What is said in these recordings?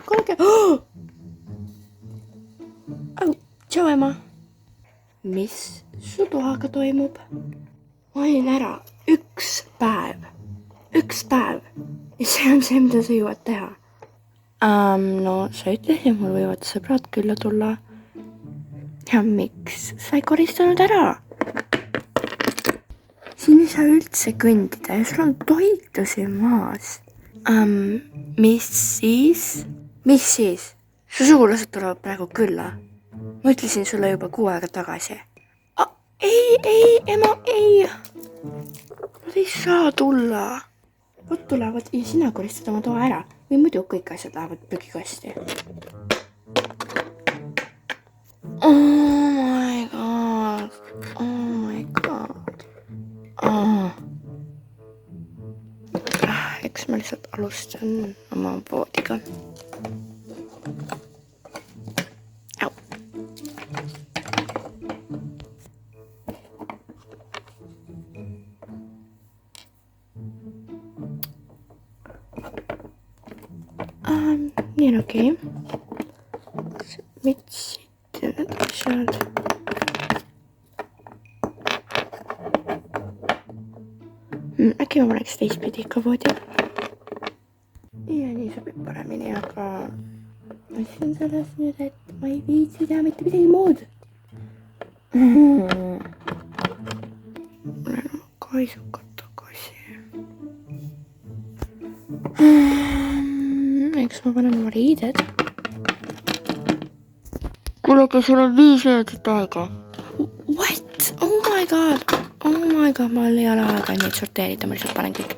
kuulge oh!. Tšau ema. Mis su toaga toimub? Ma olin ära üks päev. Ja see on see, mida sa jõuad teha. No sa ütlesid, mul võivad sõbrad külla tulla. Ja miks sa ei koristanud ära? Siin ei saa üldse kõndida ja sul on toitusi maas. Mis siis? Su sugulased tulevad praegu külla. Ma ütlesin sulle juba 6 aega tagasi. Ei, ema, ei. Nad ei saa tulla. Vot tulevad ja sina koristad oma toa ära. Või muidu kõik asjad lähevad prügikasti. Oh my god. Eks ma lihtsalt alustan oma voodiga. Nii on okei. Mitsid ja need asjad. Äkki ma paneks teistpidi ikka voodi. Ja nii sobib paremini, aga mis on selles nüüd, et ma ei viitsi teha mitte midagi muud. Mul on oma kaisukad tagasi. Eks ma panen oma riided. Kuulge, sul on 5 minutit aega. What? Oh my god, ma ei ole aega neid sorteerida, ma lihtsalt panen kõik.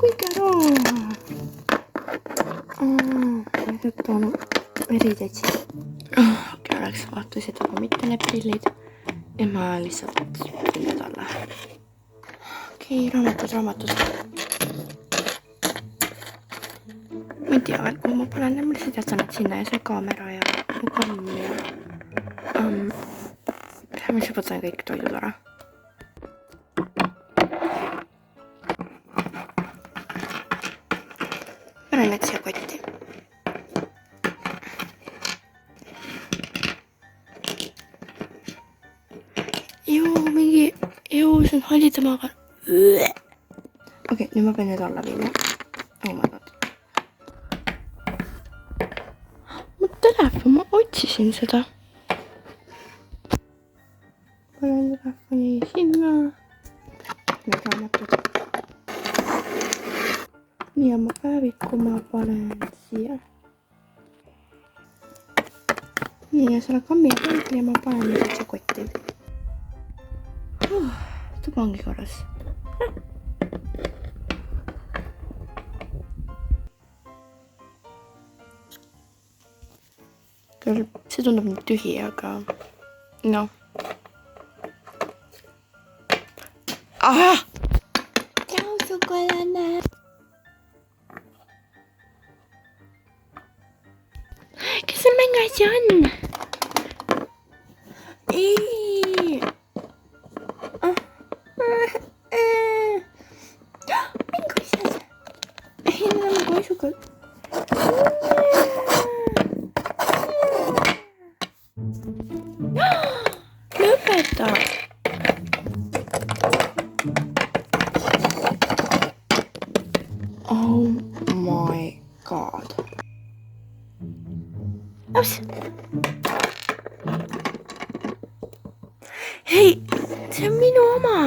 Kõik ära. Ma võtan riided siin. Okei, oleks vaatusid, aga mitte need prillid. Ja ma lihtsalt prillid alla. Okei, raamatud. Ma ei tea veel, kuhu ma panen, ma lihtsalt jätan need sinna ja see kaamera ja mu kamm ja ma lihtsalt võtan kõik toidud ära. Panen need siia kotti. See on hallitamaga. Okei, nüüd ma pean need alla viima. Oh my god. Mu telefon, ma otsisin seda. Panen telefoni sinna. Need raamatud. Nii on ma päeviku, ma panen siia. Nii ja selle kammi ja peegli ja ma panen nüüd otsa kotti. Tuba ongi korras. Küll see tundub nüüd tühi, aga noh. Tšau, sukolane. Kes see mängasi on? Lõpeta! Oh my god. Ups. Hei, see on minu oma.